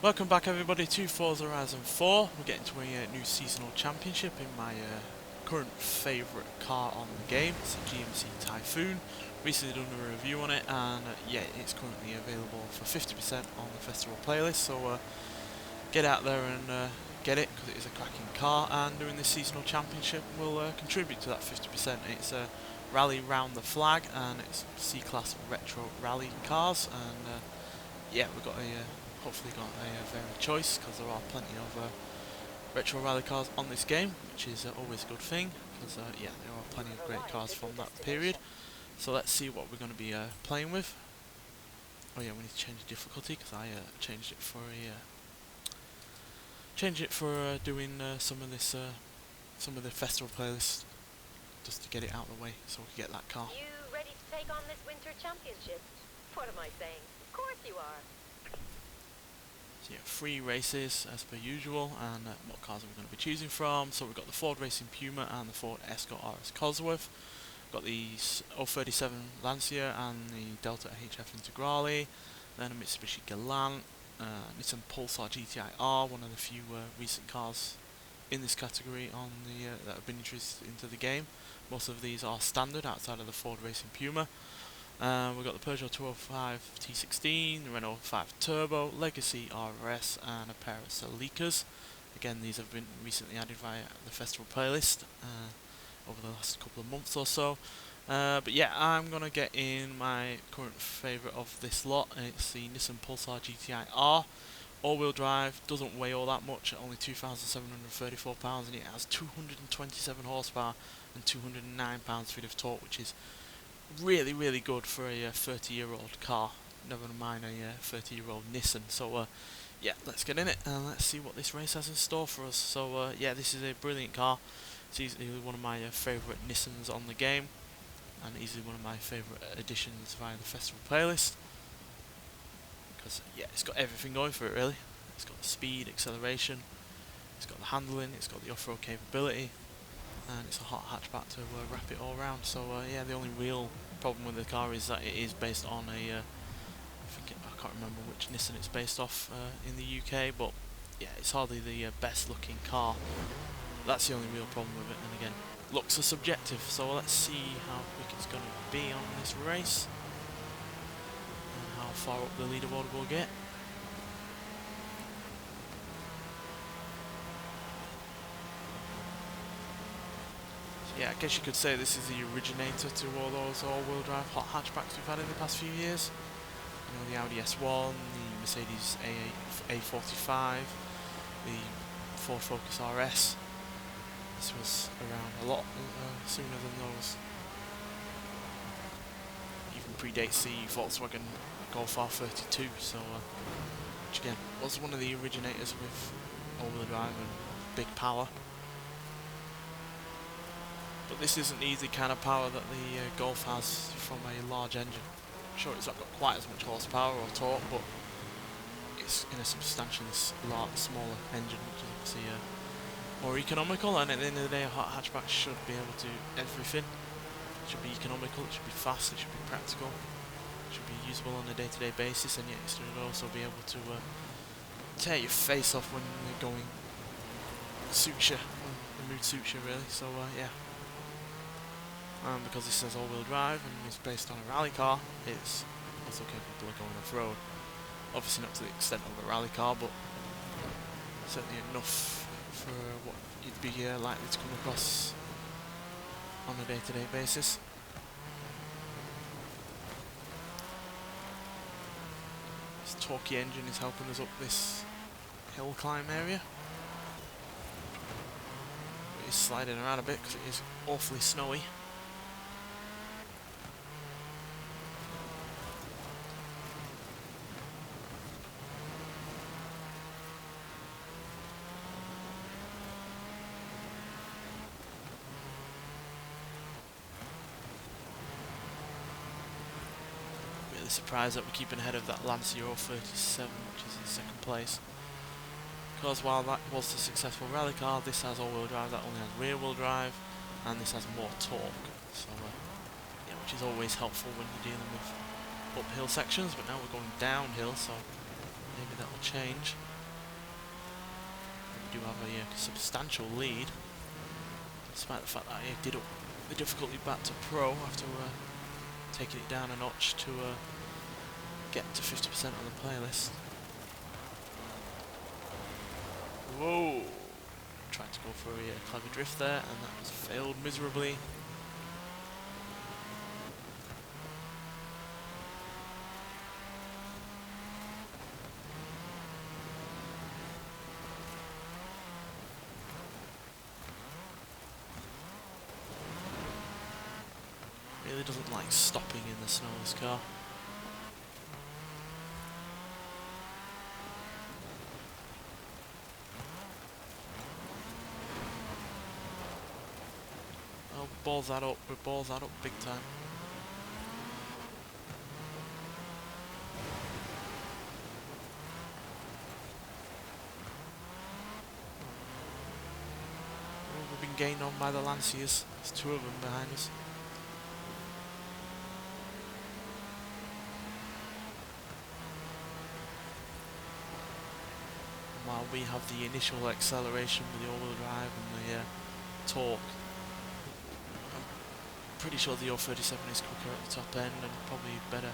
Welcome back everybody to Forza Horizon 4. We're getting to a new seasonal championship in my current favourite car on the game. It's a GMC Typhoon. Recently done a review on it and yeah, it's currently available for 50% on the festival playlist, so get out there and get it, because it is a cracking car, and doing this seasonal championship will contribute to that 50%. It's a rally round the flag and it's C-Class retro rally cars, and yeah, we've got hopefully got a varied choice, because there are plenty of retro rally cars on this game, which is always a good thing, because yeah, there are plenty of great cars from that period. So let's see what we're going to be playing with. Oh yeah, we need to change the difficulty, because I changed it for doing some of the festival playlists, just to get it out of the way, so we can get that car. You ready to take on this winter championship? What am I saying? Of course you are. So yeah, 3 races as per usual, and what cars are we going to be choosing from? So we've got the Ford Racing Puma and the Ford Escort RS Cosworth. We've got the 037 Lancia and the Delta HF Integrale, then a Mitsubishi Galant, Nissan Pulsar GTI-R, one of the few recent cars in this category on the that have been introduced into the game. Most of these are standard outside of the Ford Racing Puma. We've got the Peugeot 205 T16, the Renault 5 Turbo, Legacy RS, and a pair of Celicas. Again, these have been recently added via the festival playlist over the last couple of months or so. But yeah, I'm going to get in my current favourite of this lot, and it's the Nissan Pulsar GTI-R. All-wheel drive, doesn't weigh all that much, at only 2,734 pounds, and it has 227 horsepower and 209 pounds-feet of torque, which is really good for a 30-year-old car, never mind a 30-year-old Nissan. So yeah, let's get in it and let's see what this race has in store for us. So yeah, this is a brilliant car. It's easily one of my favourite Nissans on the game, and easily one of my favourite additions via the festival playlist, because yeah, it's got everything going for it really. It's got the speed, acceleration, it's got the handling, it's got the off-road capability, and it's a hot hatchback to wrap it all around. So yeah, the only real problem with the car is that it is based on a I can't remember which Nissan it's based off in the UK, but yeah, it's hardly the best looking car. That's the only real problem with it, and again, looks are subjective, so let's see how quick it's going to be on this race and how far up the leaderboard we'll get. Yeah, I guess you could say this is the originator to all those all-wheel drive hot hatchbacks we've had in the past few years. You know, the Audi S1, the Mercedes A45, the Ford Focus RS. This was around a lot sooner than those. Even predates the Volkswagen Golf R32, so which again was one of the originators with all-wheel drive and big power. But this isn't the easy kind of power that the Golf has from a large engine. I'm sure it's not got quite as much horsepower or torque, but it's in a substantially smaller engine, which is obviously more economical. And at the end of the day, a hot hatchback should be able to do everything. It should be economical, it should be fast, it should be practical, it should be usable on a day-to-day basis, and yet it should also be able to tear your face off when you're going suits you, when the mood suits you really. So yeah. Because this says all-wheel drive and is based on a rally car, it's also capable of going off-road. Obviously not to the extent of a rally car, but certainly enough for what you'd be likely to come across on a day-to-day basis. This torquey engine is helping us up this hill climb area. It is sliding around a bit because it is awfully snowy. Surprised that we're keeping ahead of that Lancia 037, which is in second place. Because while that was a successful rally car, this has all-wheel drive, that only has rear-wheel drive, and this has more torque. So, yeah, which is always helpful when you're dealing with uphill sections. But now we're going downhill, so maybe that will change. do have a substantial lead, despite the fact that I did up the difficulty back to Pro after taking it down a notch to get to 50% on the playlist. Whoa! Tried to go for a clever drift there, and that was failed miserably. Really doesn't like stopping in the snow, this car. Oh, balls that up, we balls that up big time. Oh, we've been gained on by the Lanciers. There's two of them behind us. While we have the initial acceleration with the all-wheel drive and the torque, I'm pretty sure the 037 is quicker at the top end and probably better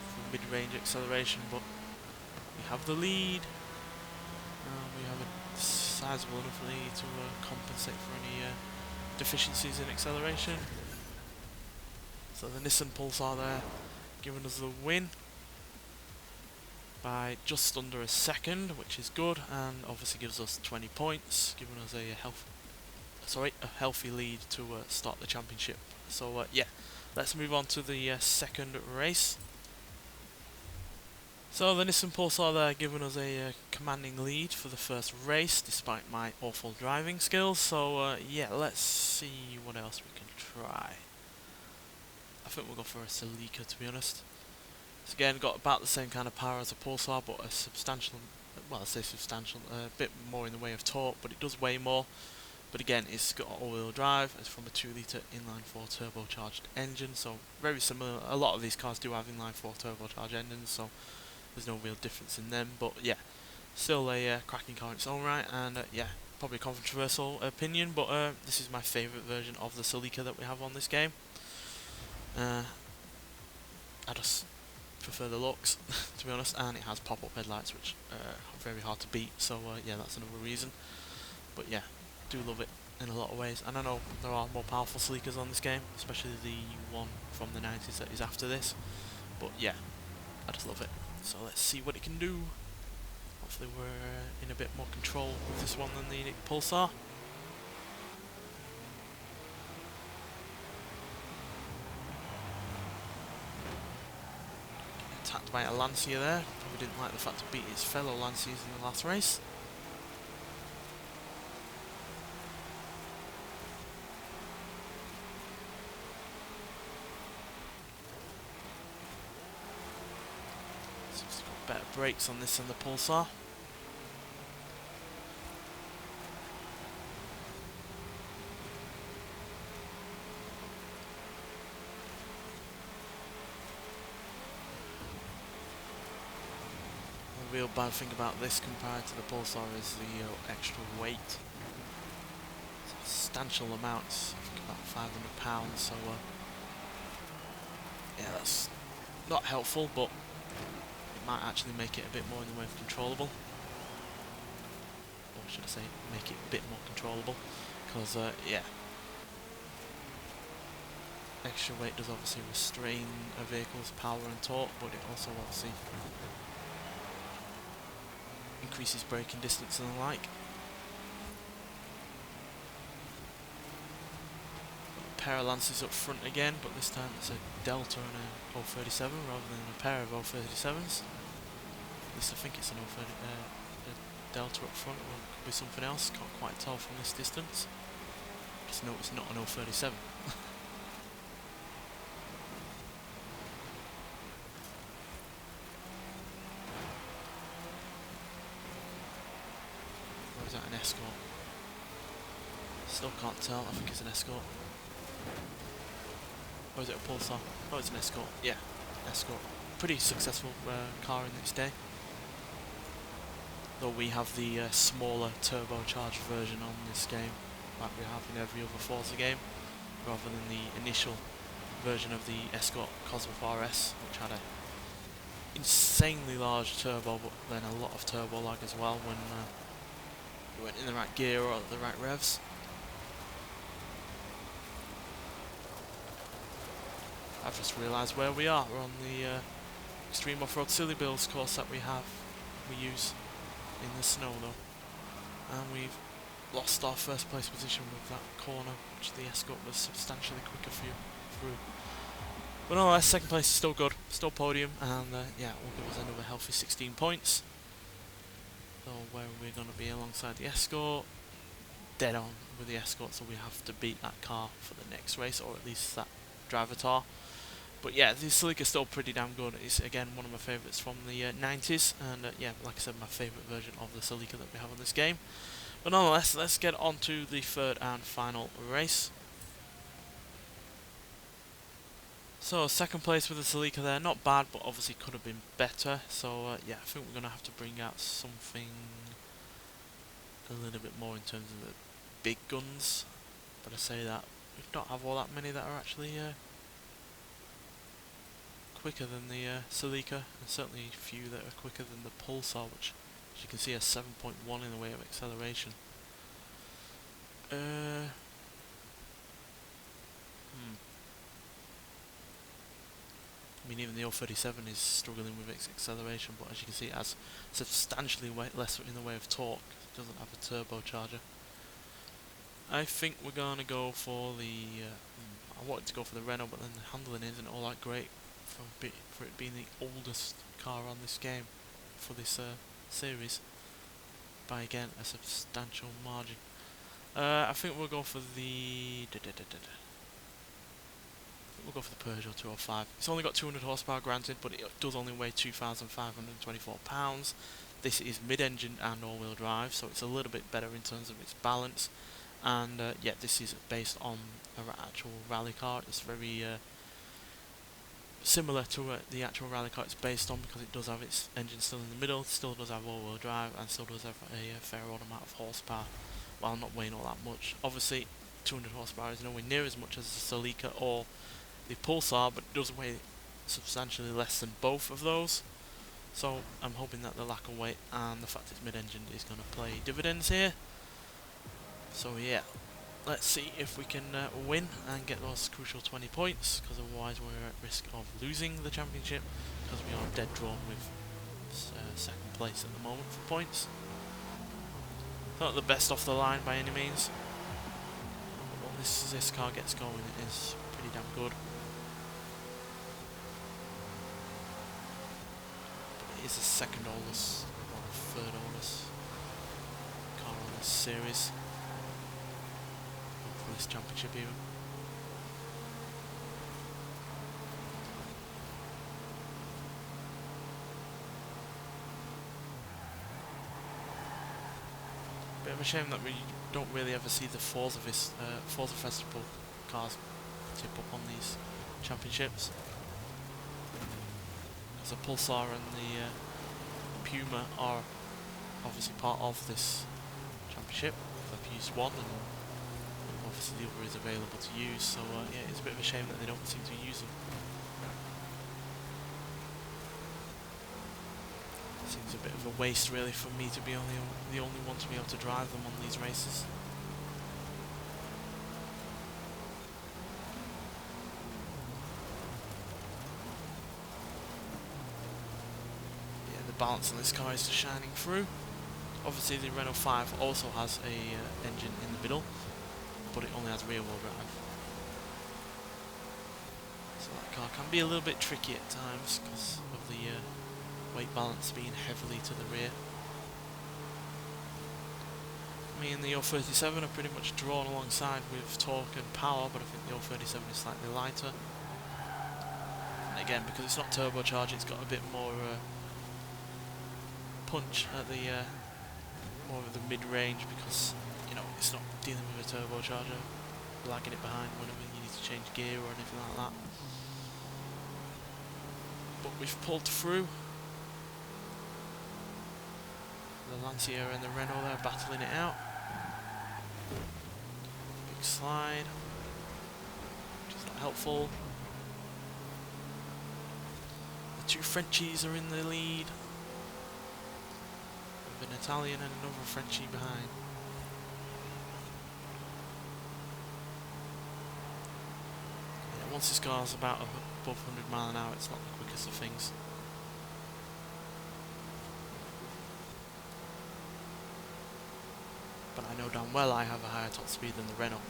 for mid-range acceleration, but we have the lead. We have a sizable enough lead to compensate for any deficiencies in acceleration. So the Nissan Pulsar there giving us the win by just under a second, which is good, and obviously gives us 20 points, giving us a healthy lead to start the championship. So yeah, let's move on to the second race. So the Nissan Pulsar there giving us a commanding lead for the first race, despite my awful driving skills. So yeah, let's see what else we can try. I think we'll go for a Celica, to be honest. It's again got about the same kind of power as a Pulsar, but a substantial, well, I say substantial, a bit more in the way of torque, but it does weigh more. But again, it's got all-wheel drive. It's from a 2-litre inline-4 turbocharged engine, so very similar. A lot of these cars do have inline-4 turbocharged engines, so there's no real difference in them. But yeah, still a cracking car in its own right, and yeah, probably a controversial opinion, but this is my favourite version of the Celica that we have on this game. I just prefer the looks, to be honest, and it has pop-up headlights, which are very hard to beat, so yeah, that's another reason. But yeah, do love it in a lot of ways, and I know there are more powerful Celicas on this game, especially the one from the 90s that is after this, but yeah, I just love it. So let's see what it can do. Hopefully we're in a bit more control with this one than the Pulsar. Attacked by a Lancia there. Probably didn't like the fact to beat his fellow Lanciers in the last race. So it's got better brakes on this than the Pulsar. The real bad thing about this compared to the Pulsar is the extra weight. It's a substantial amount, I think about 500 pounds, so yeah, that's not helpful, but it might actually make it a bit more in the way of controllable. Or should I say, make it a bit more controllable, because yeah, extra weight does obviously restrain a vehicle's power and torque, but it also obviously increases braking distance and the like. Got a pair of Lancers up front again, but this time it's a Delta and a 037 rather than a pair of 037s. At least I think it's an 030, a Delta up front, or it could be something else, can't quite tell from this distance. Just know it's not an 037. Or is that an Escort? Still can't tell, I think it's an Escort. Or is it a Pulsar? Oh, it's an Escort. Yeah, Escort. Pretty successful car in its day. though we have the smaller turbocharged version on this game, like we have in every other Forza game, rather than the initial version of the Escort Cosworth RS, which had a insanely large turbo, but then a lot of turbo lag as well when you went in the right gear or at the right revs. I've just realised where we are. We're on the Extreme Off-Road Silly Bills course that we use in the snow though. And we've lost our first place position with that corner, which the Escort was substantially quicker through. But nonetheless, second place is still good, still podium, and yeah, it will give us another healthy 16 points. So where we're going to be alongside the Escort, dead on with the Escort, so we have to beat that car for the next race, or at least that drivatar. But yeah, the Celica is still pretty damn good. It's again one of my favourites from the 90s, and yeah, like I said, my favourite version of the Celica that we have on this game. But nonetheless, let's get on to the third and final race. So second place with the Celica there, not bad, but obviously could have been better. So yeah, I think we're going to have to bring out something a little bit more in terms of the big guns. But I say that, we don't have all that many that are actually quicker than the Celica, and certainly a few that are quicker than the Pulsar, which as you can see has 7.1 in the way of acceleration. I mean, even the 037 is struggling with its acceleration, but as you can see it has substantially less in the way of torque. It doesn't have a turbocharger. I think we're going to go for the... I wanted to go for the Renault, but then the handling isn't all that great for it being the oldest car on this game, for this series, by again a substantial margin. I think we'll go for the... We'll go for the Peugeot 205. It's only got 200 horsepower granted, but it does only weigh 2,524 pounds. This is mid-engine and all-wheel drive, so it's a little bit better in terms of its balance. And yeah, this is based on an actual rally car. It's very similar to the actual rally car it's based on, because it does have its engine still in the middle, still does have all-wheel drive, and still does have a fair old amount of horsepower, while not weighing all that much. Obviously, 200 horsepower is nowhere near as much as the Celica or the Pulsar, but it does weigh substantially less than both of those. So I'm hoping that the lack of weight and the fact it's mid-engine is going to play dividends here. So yeah, let's see if we can win and get those crucial 20 points, because otherwise we're at risk of losing the championship, because we are dead drawn with second place at the moment for points. Not the best off the line by any means, but once this car gets going, it is pretty damn good. Is the second oldest or the third oldest car on this series, or for this championship even. Bit of a shame that we don't really ever see the Forza Festival cars tip up on these championships. The Pulsar and the Puma are obviously part of this championship. I've used one, and obviously the other is available to use, so yeah, it's a bit of a shame that they don't seem to use them. Seems a bit of a waste really for me to be the only one to be able to drive them on these races. Balance on this car is shining through. Obviously the Renault 5 also has a engine in the middle, but it only has rear wheel drive, so that car can be a little bit tricky at times because of the weight balance being heavily to the rear. Me and the 037 are pretty much drawn alongside with torque and power, but I think the 037 is slightly lighter, and again, because it's not turbocharged, it's got a bit more punch at the more of the mid-range, because you know it's not dealing with a turbocharger, lagging it behind whenever you need to change gear or anything like that. But we've pulled through. The Lancia and the Renault there battling it out. Big slide, which is not helpful. The two Frenchies are in the lead, with an Italian and another Frenchie behind. Yeah, once this car's about above 100 mile an hour, it's not the quickest of things. But I know damn well I have a higher top speed than the Renault.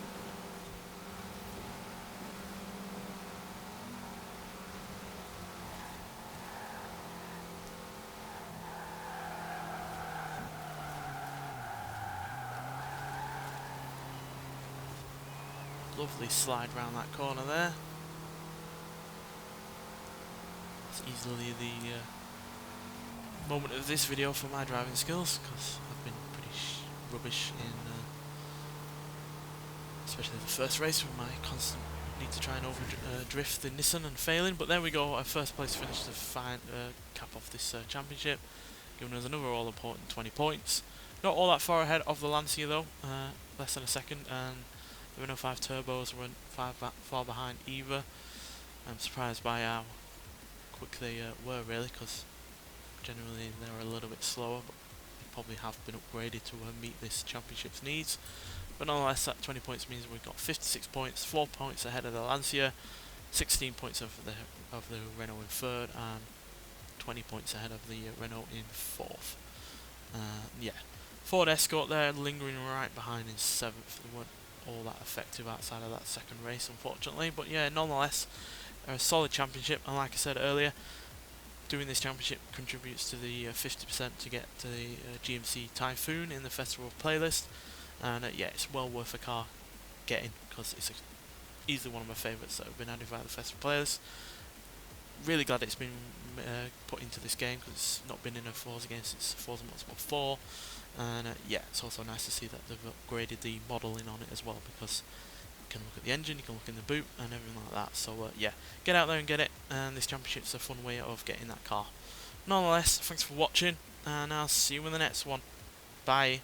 Lovely slide round that corner there. It's easily the moment of this video for my driving skills, because I've been pretty rubbish in especially the first race with my constant need to try and over drift the Nissan and failing. But there we go, a first place finish to cap off this championship, giving us another all important 20 points. Not all that far ahead of the Lancia though, less than a second, and the Renault 5 turbos weren't far behind either. I'm surprised by how quick they were really, because generally they're a little bit slower, but they probably have been upgraded to meet this championship's needs. But nonetheless, that 20 points means we've got 56 points, 4 points ahead of the Lancia, 16 points of the Renault in third, and 20 points ahead of the Renault in fourth. Yeah, Ford Escort there lingering right behind in seventh. They weren't all that effective outside of that second race, unfortunately. But yeah, nonetheless, a solid championship. And like I said earlier, doing this championship contributes to the 50% to get to the GMC Typhoon in the festival playlist. And yeah, it's well worth a car getting, because it's easily one of my favourites that have been added via the festival playlist. Really glad it's been put into this game, because it's not been in a Forza game since Forza Motorsport 4. And yeah, it's also nice to see that they've upgraded the modelling on it as well, because you can look at the engine, you can look in the boot and everything like that. So yeah, get out there and get it, and this championship's a fun way of getting that car. Nonetheless, thanks for watching, and I'll see you in the next one. Bye.